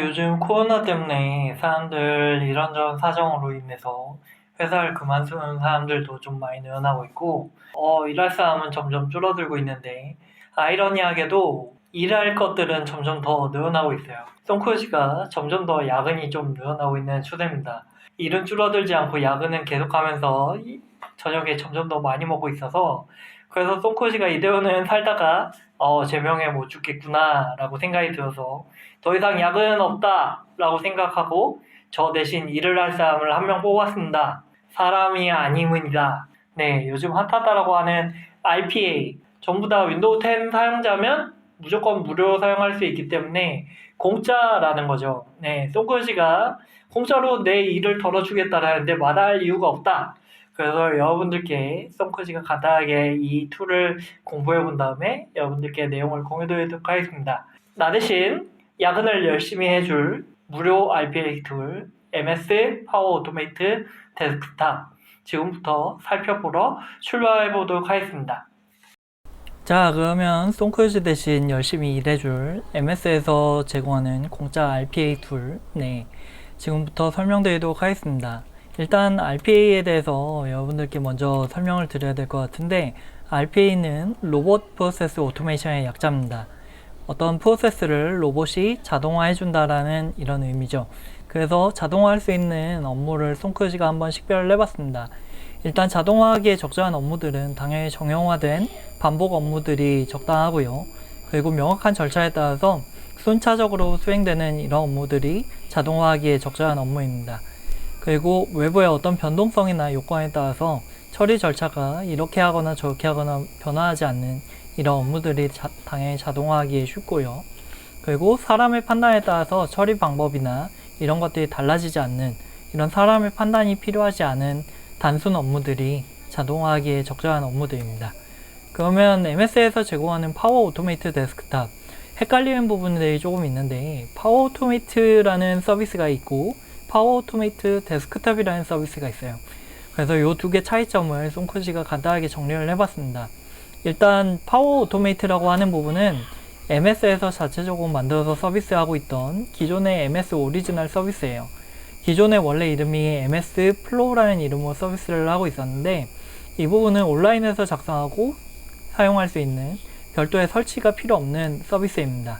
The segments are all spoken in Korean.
요즘 코로나 때문에 사람들 이런저런 사정으로 인해서 회사를 그만두는 사람들도 좀 많이 늘어나고 있고, 일할 사람은 점점 줄어들고 있는데, 아이러니하게도 일할 것들은 점점 더 늘어나고 있어요. 송크루즈가 점점 더 야근이 좀 늘어나고 있는 추세입니다. 일은 줄어들지 않고 야근은 계속하면서 저녁에 점점 더 많이 먹고 있어서, 그래서 송크루즈가 이대로는 살다가 제명에 못 죽겠구나라고 생각이 들어서 더 이상 야근은 없다라고 생각하고 저 대신 일을 할 사람을 한 명 뽑았습니다. 사람이 아님은이다. 네, 요즘 핫하다라고 하는 RPA 전부 다 윈도우 10 사용자면 무조건 무료로 사용할 수 있기 때문에 공짜라는 거죠. 네, 송크루즈가 공짜로 내 일을 덜어주겠다라는데 마다할 이유가 없다. 그래서 여러분들께 송크루즈가 간단하게 이 툴을 공부해 본 다음에 여러분들께 내용을 공유드리도록 하겠습니다. 나 대신 야근을 열심히 해줄 무료 RPA 툴 MS 파워 오토메이트 데스크탑 지금부터 살펴보러 출발해 보도록 하겠습니다. 자, 그러면 송크루즈 대신 열심히 일해줄 MS에서 제공하는 공짜 RPA 툴 지금부터 설명드리도록 하겠습니다. 일단 RPA에 대해서 여러분들께 먼저 설명을 드려야 될 것 같은데, RPA는 로봇 프로세스 오토메이션의 약자입니다. 어떤 프로세스를 로봇이 자동화해 준다라는 이런 의미죠. 그래서 자동화할 수 있는 업무를 송크루즈가 한번 식별을 해봤습니다. 일단 자동화하기에 적절한 업무들은 당연히 정형화된 반복 업무들이 적당하고요. 그리고 명확한 절차에 따라서 순차적으로 수행되는 이런 업무들이 자동화하기에 적절한 업무입니다. 그리고 외부의 어떤 변동성이나 요건에 따라서 처리 절차가 이렇게 하거나 저렇게 하거나 변화하지 않는 이런 업무들이 당연히 자동화하기에 쉽고요. 그리고 사람의 판단에 따라서 처리 방법이나 이런 것들이 달라지지 않는, 이런 사람의 판단이 필요하지 않은 단순 업무들이 자동화하기에 적절한 업무들입니다. 그러면 MS에서 제공하는 파워 오토메이트 데스크탑, 헷갈리는 부분들이 조금 있는데, 파워 오토메이트라는 서비스가 있고 파워 오토메이트 데스크탑이라는 서비스가 있어요. 그래서 이 두 개 차이점을 송크루즈가 간단하게 정리를 해봤습니다. 일단 파워 오토메이트라고 하는 부분은 MS에서 자체적으로 만들어서 서비스하고 있던 기존의 MS 오리지널 서비스예요. 기존의 원래 이름이 MS 플로우라는 이름으로 서비스를 하고 있었는데, 이 부분은 온라인에서 작성하고 사용할 수 있는 별도의 설치가 필요 없는 서비스입니다.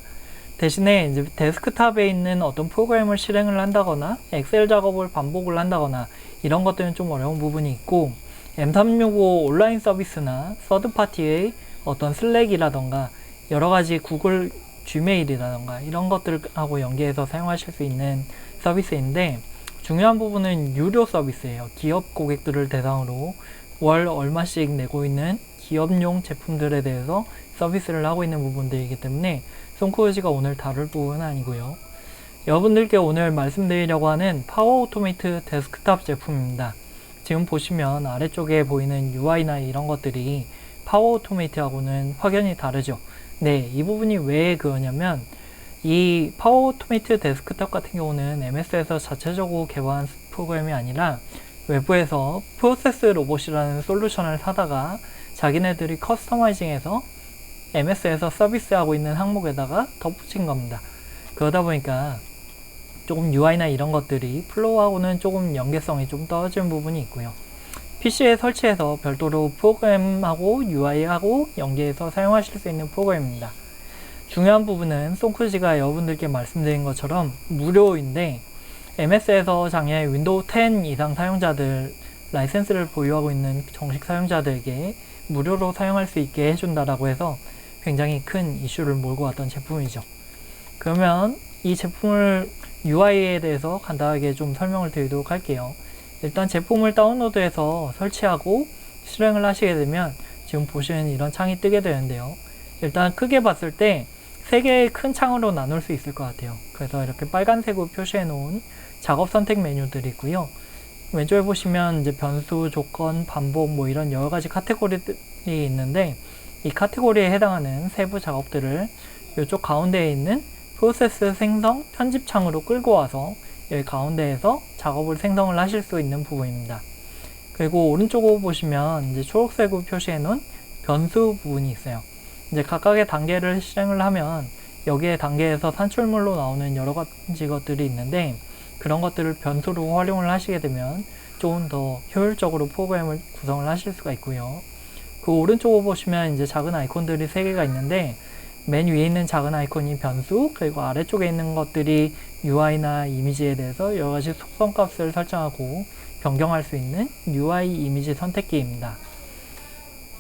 대신에 이제 데스크탑에 있는 어떤 프로그램을 실행을 한다거나 엑셀 작업을 반복을 한다거나 이런 것들은 좀 어려운 부분이 있고, M365 온라인 서비스나 서드파티의 어떤 슬랙이라던가 여러가지 구글 지메일이라던가 이런 것들하고 연계해서 사용하실 수 있는 서비스인데, 중요한 부분은 유료 서비스예요. 기업 고객들을 대상으로 월 얼마씩 내고 있는 기업용 제품들에 대해서 서비스를 하고 있는 부분들이기 때문에 송크루즈가 오늘 다룰 부분은 아니고요. 여러분들께 오늘 말씀드리려고 하는 파워 오토메이트 데스크탑 제품입니다. 지금 보시면 아래쪽에 보이는 UI나 이런 것들이 파워 오토메이트하고는 확연히 다르죠. 네, 이 부분이 왜 그러냐면, 이 파워 오토메이트 데스크탑 같은 경우는 MS에서 자체적으로 개발한 프로그램이 아니라 외부에서 프로세스 로봇이라는 솔루션을 사다가 자기네들이 커스터마이징해서 MS에서 서비스하고 있는 항목에다가 덧붙인 겁니다. 그러다 보니까 조금 UI나 이런 것들이 플로우하고는 조금 연계성이 좀 떨어지는 부분이 있고요. PC에 설치해서 별도로 프로그램하고 UI하고 연계해서 사용하실 수 있는 프로그램입니다. 중요한 부분은 송크루즈가 여러분들께 말씀드린 것처럼 무료인데, MS에서 작년에 윈도우 10 이상 사용자들, 라이센스를 보유하고 있는 정식 사용자들에게 무료로 사용할 수 있게 해준다라고 해서 굉장히 큰 이슈를 몰고 왔던 제품이죠. 그러면 이 제품을 UI에 대해서 간단하게 좀 설명을 드리도록 할게요. 일단 제품을 다운로드해서 설치하고 실행을 하시게 되면 지금 보시는 이런 창이 뜨게 되는데요. 일단 크게 봤을 때 3개의 큰 창으로 나눌 수 있을 것 같아요. 그래서 이렇게 빨간색으로 표시해 놓은 작업 선택 메뉴들이 있고요. 왼쪽에 보시면 이제 변수, 조건, 반복 뭐 이런 여러 가지 카테고리들이 있는데, 이 카테고리에 해당하는 세부 작업들을 이쪽 가운데에 있는 프로세스 생성 편집 창으로 끌고 와서 여기 가운데에서 작업을 생성을 하실 수 있는 부분입니다. 그리고 오른쪽으로 보시면 이제 초록색으로 표시해 놓은 변수 부분이 있어요. 이제 각각의 단계를 실행을 하면 여기에 단계에서 산출물로 나오는 여러 가지 것들이 있는데 그런 것들을 변수로 활용을 하시게 되면 조금 더 효율적으로 프로그램을 구성을 하실 수가 있고요. 그 오른쪽으로 보시면 이제 작은 아이콘들이 3개가 있는데 맨 위에 있는 작은 아이콘이 변수, 그리고 아래쪽에 있는 것들이 UI나 이미지에 대해서 여러 가지 속성 값을 설정하고 변경할 수 있는 UI 이미지 선택기입니다.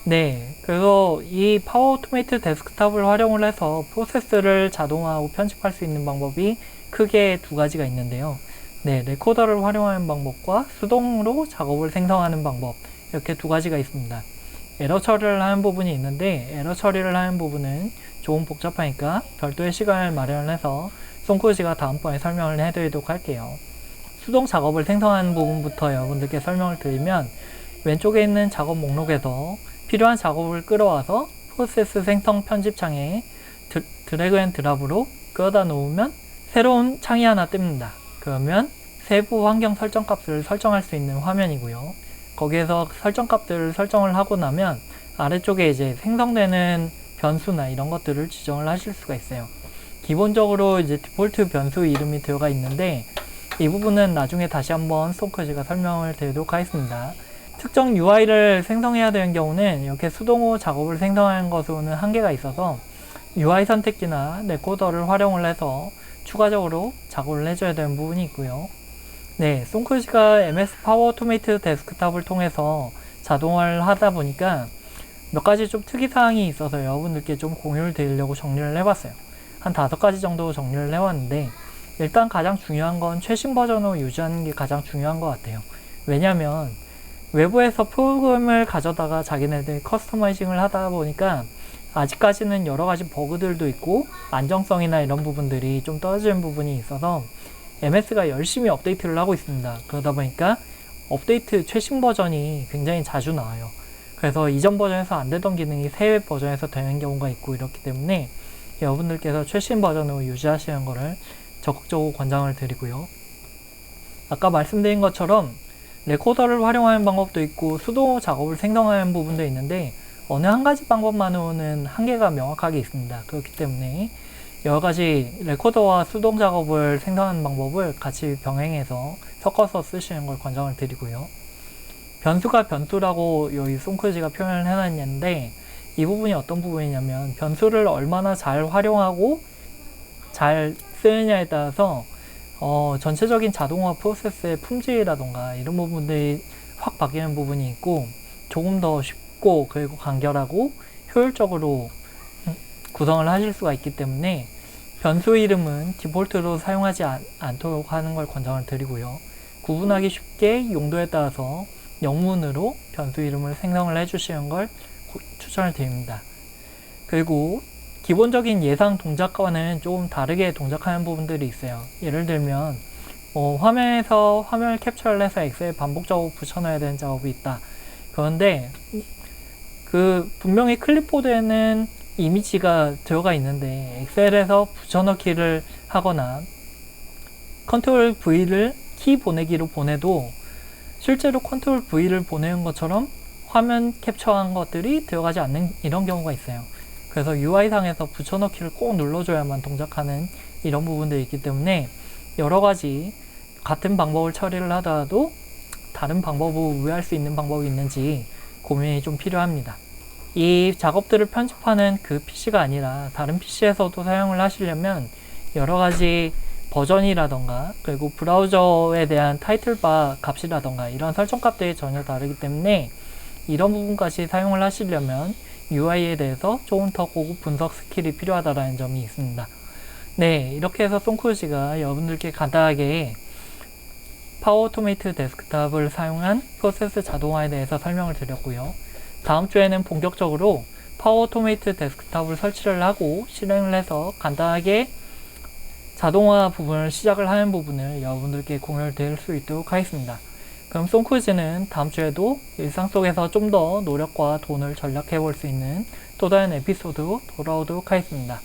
네, 그래서 이 파워 오토메이트 데스크탑을 활용을 해서 프로세스를 자동화하고 편집할 수 있는 방법이 크게 2가지가 있는데요. 네, 레코더를 활용하는 방법과 수동으로 작업을 생성하는 방법, 이렇게 2가지가 있습니다. 에러 처리를 하는 부분이 있는데 에러 처리를 하는 부분은 조금 복잡하니까 별도의 시간을 마련해서 송크루지가 다음번에 설명을 해드리도록 할게요. 수동 작업을 생성하는 부분부터 여러분들께 설명을 드리면 왼쪽에 있는 작업 목록에서 필요한 작업을 끌어와서 프로세스 생성 편집 창에 드래그 앤 드랍으로 끌어다 놓으면 새로운 창이 하나 뜹니다. 그러면 세부 환경 설정 값을 설정할 수 있는 화면이고요. 거기에서 설정 값들을 설정을 하고 나면 아래쪽에 이제 생성되는 변수나 이런 것들을 지정을 하실 수가 있어요. 기본적으로 이제 디폴트 변수 이름이 들어가 있는데 이 부분은 나중에 다시 한번 송크루지가 설명을 드리도록 하겠습니다. 특정 UI를 생성해야 되는 경우는 이렇게 수동으로 작업을 생성하는 것으로는 한계가 있어서 UI 선택기나 레코더를 활용을 해서 추가적으로 작업을 해줘야 되는 부분이 있고요. 네, 송크루지가 MS 파워 오토메이트 데스크탑을 통해서 자동화를 하다 보니까 몇 가지 좀 특이사항이 있어서 여러분들께 좀 공유를 드리려고 정리를 해봤어요. 한 5가지 정도 정리를 해왔는데 일단 가장 중요한 건 최신 버전으로 유지하는 게 가장 중요한 것 같아요. 왜냐면 외부에서 프로그램을 가져다가 자기네들이 커스터마이징을 하다 보니까 아직까지는 여러 가지 버그들도 있고 안정성이나 이런 부분들이 좀 떨어지는 부분이 있어서 MS가 열심히 업데이트를 하고 있습니다. 그러다 보니까 업데이트 최신 버전이 굉장히 자주 나와요. 그래서 이전 버전에서 안 되던 기능이 새 버전에서 되는 경우가 있고 이렇기 때문에 여러분들께서 최신 버전으로 유지하시는 것을 적극적으로 권장을 드리고요. 아까 말씀드린 것처럼 레코더를 활용하는 방법도 있고 수동 작업을 생성하는 부분도 있는데 어느 한 가지 방법만으로는 한계가 명확하게 있습니다. 그렇기 때문에 여러 가지 레코더와 수동 작업을 생성하는 방법을 같이 병행해서 섞어서 쓰시는 걸 권장을 드리고요. 변수가 변수라고 여기 송크루지가 표현을 해놨는데 이 부분이 어떤 부분이냐면 변수를 얼마나 잘 활용하고 잘 쓰느냐에 따라서 전체적인 자동화 프로세스의 품질이라던가 이런 부분들이 확 바뀌는 부분이 있고 조금 더 쉽고 그리고 간결하고 효율적으로 구성을 하실 수가 있기 때문에 변수 이름은 디폴트로 사용하지 않도록 하는 걸 권장을 드리고요. 구분하기 쉽게 용도에 따라서 영문으로 변수 이름을 생성을 해주시는 걸 추천을 드립니다. 그리고 기본적인 예상 동작과는 조금 다르게 동작하는 부분들이 있어요. 예를 들면 화면에서 화면을 캡처를 해서 엑셀에 반복적으로 붙여넣어야 되는 작업이 있다. 그런데 분명히 클립보드에는 이미지가 들어가 있는데 엑셀에서 붙여넣기를 하거나 컨트롤 V를 키 보내기로 보내도 실제로 컨트롤 V를 보내는 것처럼 화면 캡처한 것들이 들어가지 않는 이런 경우가 있어요. 그래서 UI상에서 붙여넣기를 꼭 눌러줘야만 동작하는 이런 부분들이 있기 때문에 여러 가지 같은 방법을 처리를 하더라도 다른 방법으로 우회할 수 있는 방법이 있는지 고민이 좀 필요합니다. 이 작업들을 편집하는 그 PC가 아니라 다른 PC에서도 사용을 하시려면 여러 가지 버전이라던가 그리고 브라우저에 대한 타이틀바 값이라던가 이런 설정 값들이 전혀 다르기 때문에 이런 부분까지 사용을 하시려면 UI에 대해서 조금 더 고급 분석 스킬이 필요하다는 점이 있습니다. 네, 이렇게 해서 송크루지가 여러분들께 간단하게 파워 오토메이트 데스크탑을 사용한 프로세스 자동화에 대해서 설명을 드렸고요. 다음 주에는 본격적으로 파워 오토메이트 데스크탑을 설치를 하고 실행을 해서 간단하게 자동화 부분을 시작을 하는 부분을 여러분들께 공유를 드릴 수 있도록 하겠습니다. 그럼 송크루지는 다음 주에도 일상 속에서 좀 더 노력과 돈을 절약해 볼 수 있는 또 다른 에피소드로 돌아오도록 하겠습니다.